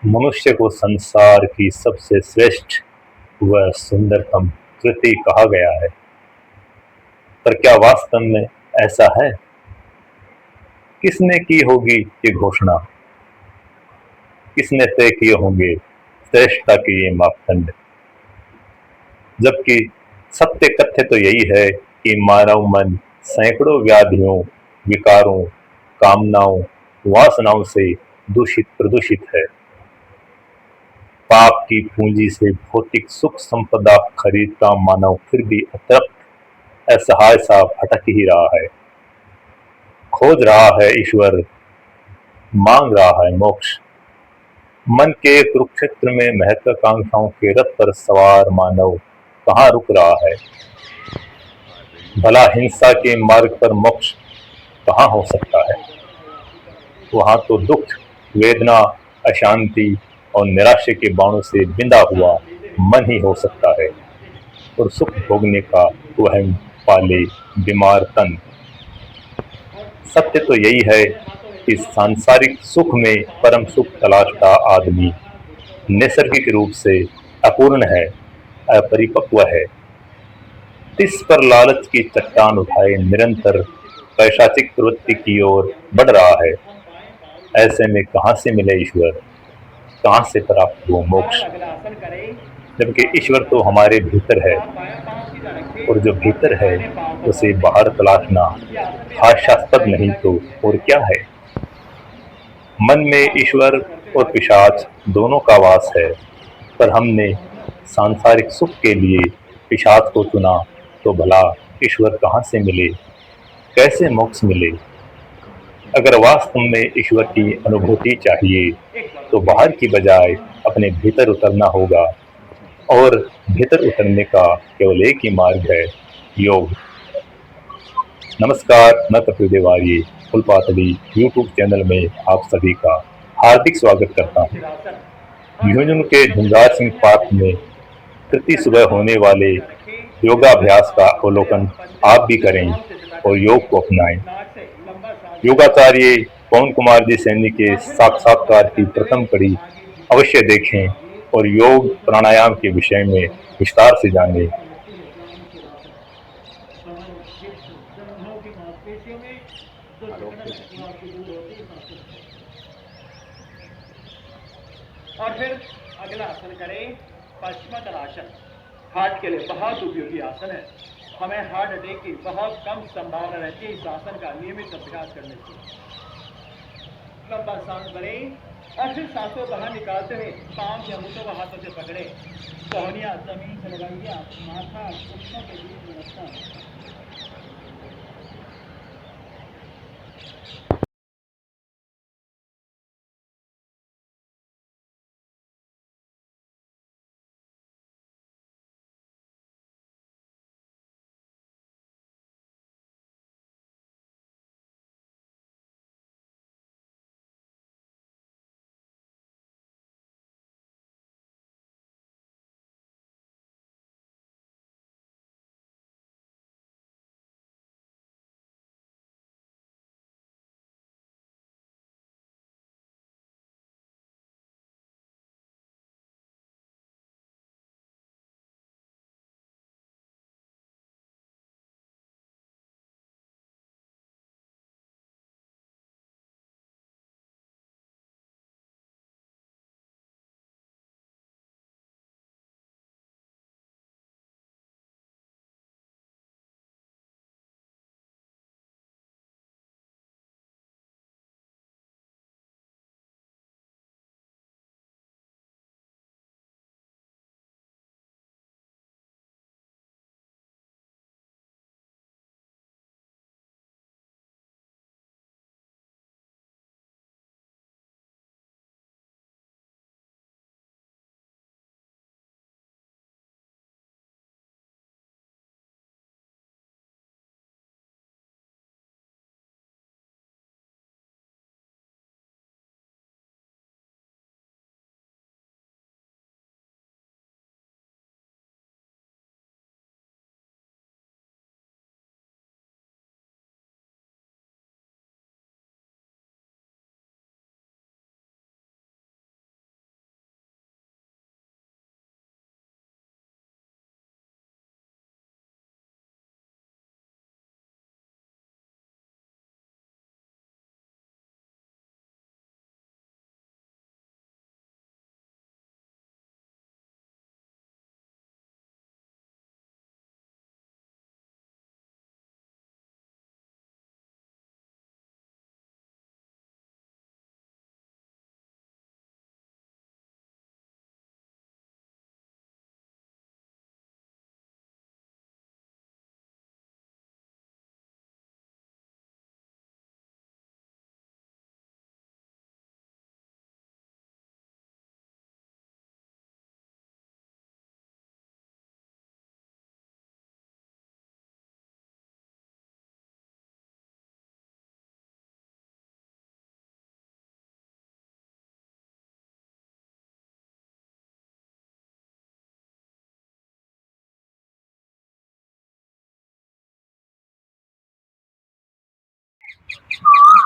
मनुष्य को संसार की सबसे श्रेष्ठ व सुंदरतम कृति कहा गया है, पर क्या वास्तव में ऐसा है? किसने की होगी ये घोषणा? किसने तय किए होंगे श्रेष्ठता के ये मापदंड? जबकि सत्य तथ्य तो यही है कि मानव मन सैकड़ों व्याधियों, विकारों, कामनाओं, वासनाओं से दूषित प्रदूषित है। पाप की पूंजी से भौतिक सुख संपदा खरीदता मानव फिर भी अतृप्त, असहाय सा भटक ही रहा है। खोज रहा है ईश्वर, मांग रहा है मोक्ष। मन के कुरुक्षेत्र में महत्वाकांक्षाओं के रथ पर सवार मानव कहाँ रुक रहा है? भला हिंसा के मार्ग पर मोक्ष कहाँ हो सकता है? वहां तो दुख, वेदना, अशांति और निराशा के बाणों से बिंधा हुआ मन ही हो सकता है, और सुख भोगने का वहम पाले बीमार तन। सत्य तो यही है कि सांसारिक सुख में परम सुख तलाशता आदमी नैसर्गिक रूप से अपूर्ण है, अपरिपक्व है। तिस पर लालच की चट्टान उठाए निरंतर पैशाचिक प्रवृत्ति की ओर बढ़ रहा है। ऐसे में कहाँ से मिले ईश्वर? कहाँ से प्राप्त हो मोक्ष? जबकि ईश्वर तो हमारे भीतर है, और जो भीतर है उसे बाहर तलाशना हास्यास्पद नहीं तो और क्या है? मन में ईश्वर और पिशाच दोनों का वास है, पर हमने सांसारिक सुख के लिए पिशाच को चुना, तो भला ईश्वर कहाँ से मिले? कैसे मोक्ष मिले? अगर वास्तव में ईश्वर की अनुभूति चाहिए तो बाहर की बजाय अपने भीतर उतरना होगा, और भीतर उतरने का केवल एक ही मार्ग है, योग। नमस्कार, मैं कपिल देवारी फुलपातली यूट्यूब चैनल में आप सभी का हार्दिक स्वागत करता हूँ। झुंझुनू के झुंझार सिंह पार्क में प्रति सुबह होने वाले योगाभ्यास का अवलोकन आप भी करें और योग को अपनाएं। योगाचार्य पवन कुमार जी सैनी के साक्षात्कार की प्रथम कड़ी अवश्य देखें और योग प्राणायाम के विषय में विस्तार से जानें। और फिर अगला आसन करें पश्चिमोत्तानासन। हार्ट के लिए बहुत उपयोगी आसन है। हमें हार्ट अटैक की बहुत कम संभावना रहती है इस आसन का नियमित अभ्यास करने से। लंबा सांस भरें और फिर सांसों बाहर निकालते हुए पांव के अंगूठों को हाथों से पकड़े, कोहनियां जमीन से लगाइए, माथा घुटनों के बीच में रखना।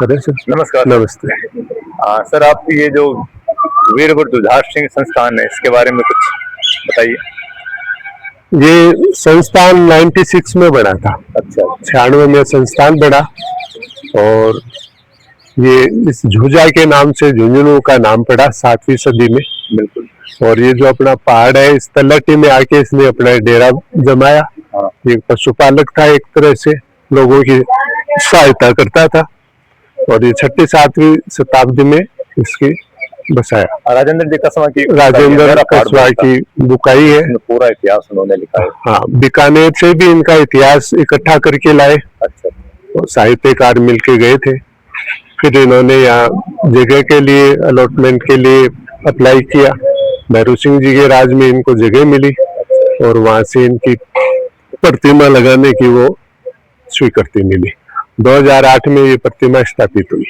अरे सर नमस्कार। नमस्ते। सर, आप ये जो वीर जुझार सिंह संस्थान है, इसके बारे में कुछ बताइए। ये संस्थान 96 में बना था। अच्छा। 96 में संस्थान बना और ये इस झुंझा के नाम से झुंझुनू का नाम पड़ा 7वीं सदी में। बिल्कुल। और ये जो अपना पहाड़ है, इस तलहटी में आके इसने अपना डेरा जमाया। हाँ। ये पशुपालक था, एक तरह से लोगों की सहायता करता था और ये 6वीं 7वीं शताब्दी में इसकी बसाया। राजेंद्र जी कसवा की बुकाई है, पूरा इतिहास उन्होंने लिखा है। हाँ, बीकानेर से भी इनका इतिहास इकट्ठा करके लाए। अच्छा। और साहित्यकार मिलके गए थे। फिर इन्होंने यहाँ जगह के लिए, अलॉटमेंट के लिए अप्लाई किया। भैरू सिंह जी के राज में इनको जगह मिली और वहां से इनकी प्रतिमा लगाने की वो स्वीकृति मिली। 2008 में ये प्रतिमा स्थापित हुई।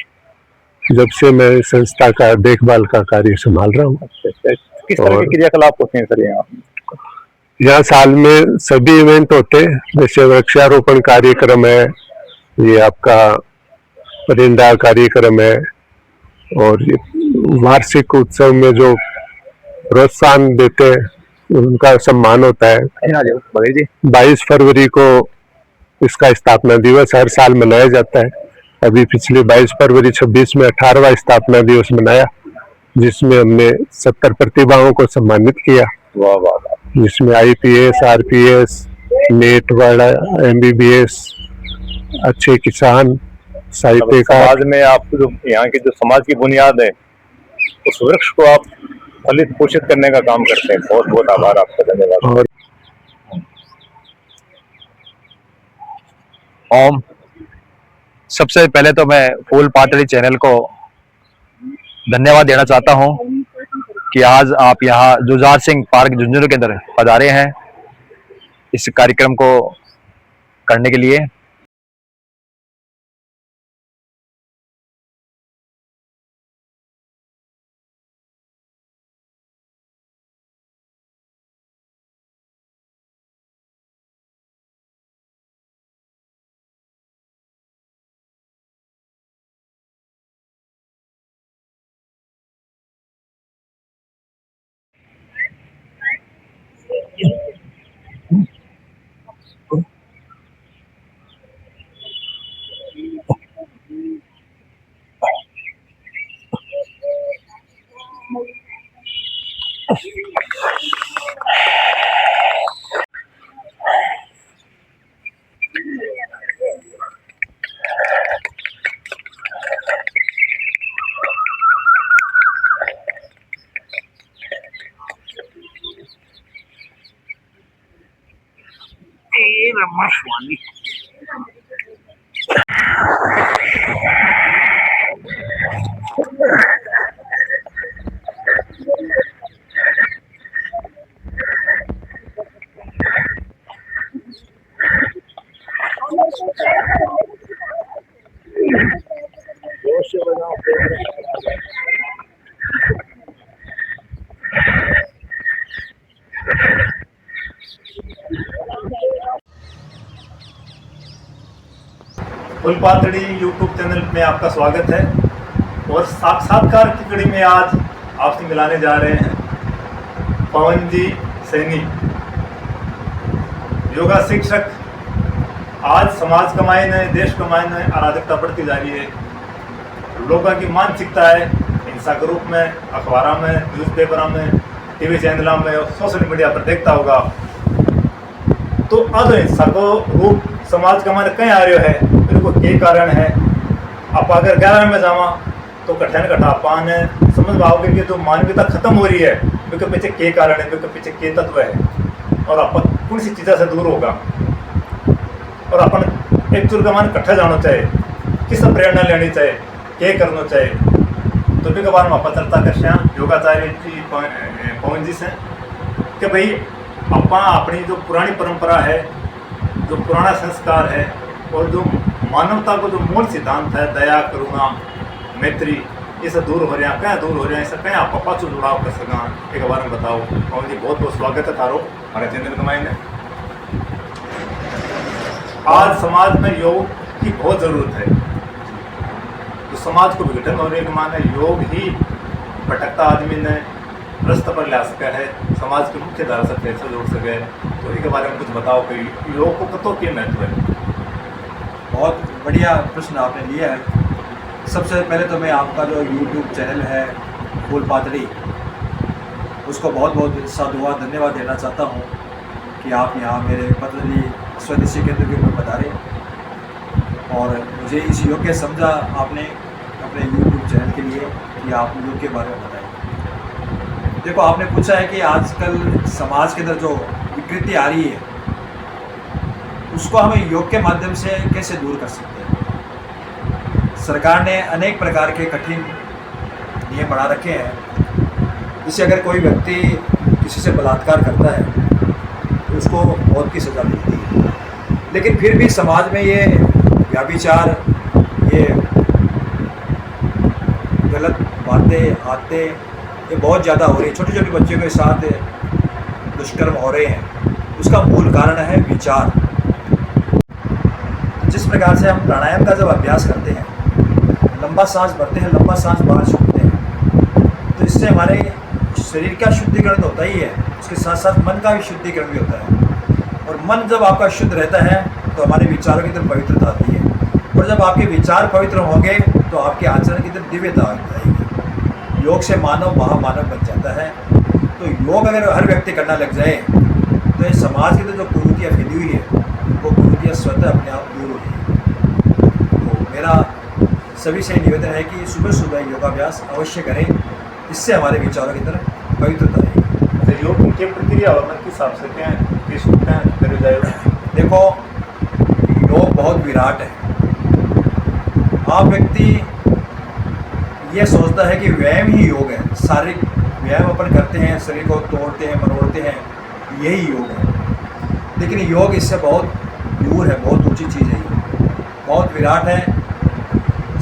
जब से मैं संस्था का देखभाल का कार्य संभाल रहा हूँ। किस तरह के क्रियाकलाप होते हैं सर यहाँ? यहाँ साल में सभी इवेंट होते हैं, जैसे वृक्षारोपण कार्यक्रम है, ये आपका परिंदा कार्यक्रम है और ये वार्षिक उत्सव में जो प्रोत्साहन देते हैं उनका सम्मान होता है। 22 फरवरी को इसका स्थापना दिवस हर साल मनाया जाता है। अभी पिछले 22 फरवरी 26 में 18वां स्थापना दिवस मनाया, जिसमें हमने 70 प्रतिभाओं को सम्मानित किया। वाह वाह वाह। जिसमें IPS, RPS, नेट वाला, MBBS, अच्छे किसान, साहित्यकार। समाज में आप जो यहाँ की जो समाज की बुनियाद है, उस वृक्ष को आप फलित पोषित करने का काम करते हैं। बहुत बहुत आभार आपका, धन्यवाद। और ओम, सबसे पहले तो मैं फूल पाटड़ी चैनल को धन्यवाद देना चाहता हूं कि आज आप यहाँ जुझार सिंह पार्क झुंझुनू के अंदर पधारे हैं इस कार्यक्रम को करने के लिए। फूल पातड़ी यूट्यूब चैनल में आपका स्वागत है। और साक्षात्कार की कड़ी में आज आपसे मिलाने जा रहे हैं पवन जी सैनी, योगा शिक्षक। आज समाज कमाई ने, देश कमाई ने अराजकता बढ़ती जा रही है। लोगों की मानसिकता है हिंसा के रूप में, अखबारों में, न्यूज़पेपरों में, टीवी चैनलों में और सोशल मीडिया पर देखता होगा। तो अब हिंसा को रूप समाज कमाने कहीं आ रहा है, बिल्कुल के कारण है। आप अगर गहराई में जावा तो कठिन कठापान है, समझ पाओगे कि जो मानवीयता खत्म हो रही है, उसके पीछे के कारण है, उसके पीछे के तत्व है और अपन कौन सी चीज़ों से दूर होगा। और अपन एक चुर का मान इकट्ठा जाना चाहिए, किस प्रेरणा लेनी चाहिए, क्या करना चाहिए। तो भी के बारे में आप चर्चा कर योगाचार्य जी पवन जी से कि भाई अपना अपनी जो पुरानी परंपरा है, जो पुराना संस्कार है और जो मानवता को जो मूल सिद्धांत है, दया, करुणा, मैत्री, ये सब दूर हो रहे हैं। क्या दूर हो रहे हैं, इससे कहीं आप पाछू जुड़ाव कर सका, एक बारे में बताओ। पवन जी बहुत बहुत स्वागत है थारो हमारे चैनल कमाई में। आज समाज में योग की बहुत ज़रूरत है। समाज को विघटन और एक माने योग ही भटकता आदमी ने रास्ते पर ला सका है, समाज की मुख्य धारा से कैसे जोड़ सके। तो इसके बारे में कुछ बताओ कि योग को कतों के महत्व है। बहुत बढ़िया प्रश्न आपने लिया है। सबसे पहले तो मैं आपका जो YouTube चैनल है फूल पातड़ी, उसको बहुत बहुत साधुवाद धन्यवाद देना चाहता हूँ कि आप यहाँ मेरे पतंजलि स्वदेशी केंद्र के ऊपर पधारे और मुझे इस योग के समझा आपने अपने YouTube चैनल के लिए कि आप योग के बारे में बताएं। देखो, आपने पूछा है कि आजकल समाज के अंदर जो विकृति आ रही है उसको हम योग के माध्यम से कैसे दूर कर सकते हैं। सरकार ने अनेक प्रकार के कठिन नियम बना रखे हैं, जिससे अगर कोई व्यक्ति किसी से बलात्कार करता है तो उसको मौत की सज़ा मिलती है। लेकिन फिर भी समाज में ये व्याभिचार, ये गलत बातें आते ये बहुत ज़्यादा हो रही है। छोटे छोटे बच्चों के साथ दुष्कर्म हो रहे हैं। उसका मूल कारण है विचार। जिस प्रकार से हम प्राणायाम का जब अभ्यास करते हैं, लंबा सांस भरते हैं, लंबा सांस बाहर छोड़ते हैं, तो इससे हमारे शरीर का शुद्धिकरण होता ही है, उसके साथ साथ मन का भी शुद्धिकरण भी होता है। और मन जब आपका शुद्ध रहता है तो हमारे विचारों की तरफ पवित्रता आती है, और जब आपके विचार पवित्र होंगे तो आपके आचरण की तरफ दिव्यता आएगी। योग से मानव महामानव बन जाता है। तो योग अगर हर व्यक्ति करना लग जाए तो ये समाज की तो जो कुरीतियाँ फैली हुई है वो कुरीतियाँ स्वतः अपने आप दूर हो जाएगी। तो मेरा सभी से निवेदन है कि सुबह सुबह योगाभ्यास अवश्य करें, इससे हमारे विचारों की तरफ पवित्रता आएगी। तो योग की प्रक्रिया और मन के हिसाब से क्या किस करे जाएगा। देखो, योग बहुत विराट है। आप व्यक्ति ये सोचता है कि व्यायाम ही योग है, शारीरिक व्यायाम अपन करते हैं, शरीर को तोड़ते हैं, मरोड़ते हैं, यही योग है। लेकिन योग इससे बहुत दूर है, बहुत ऊंची चीज़ है, ये बहुत विराट है।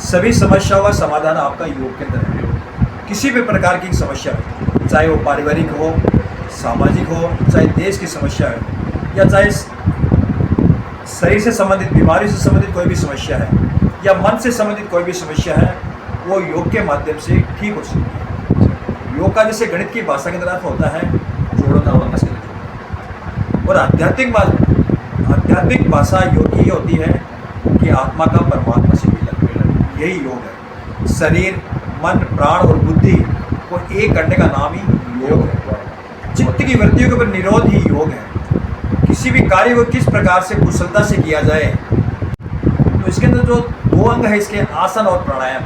सभी समस्याओं का समाधान आपका योग के अंदर है। किसी भी प्रकार की समस्या हो, चाहे वो पारिवारिक हो, सामाजिक हो, चाहे देश की समस्या है, या चाहे शरीर से संबंधित, बीमारी से संबंधित कोई भी समस्या है, या मन से संबंधित कोई भी समस्या है, वो योग के माध्यम से ठीक हो सकती है। योग का जैसे गणित की भाषा के अंदर अर्थ होता है जोड़ो ना वापस करो, और आध्यात्मिक भाषा योग की ये होती है कि आत्मा का परमात्मा से मिलन, यही योग है। शरीर, मन, प्राण और बुद्धि को एक करने का नाम ही योग है। चित्त की वृत्तियों के ऊपर निरोध ही योग है। किसी भी कार्य को किस प्रकार से कुशलता से किया जाए, तो इसके अंदर जो दो अंग है इसके, आसन और प्राणायाम,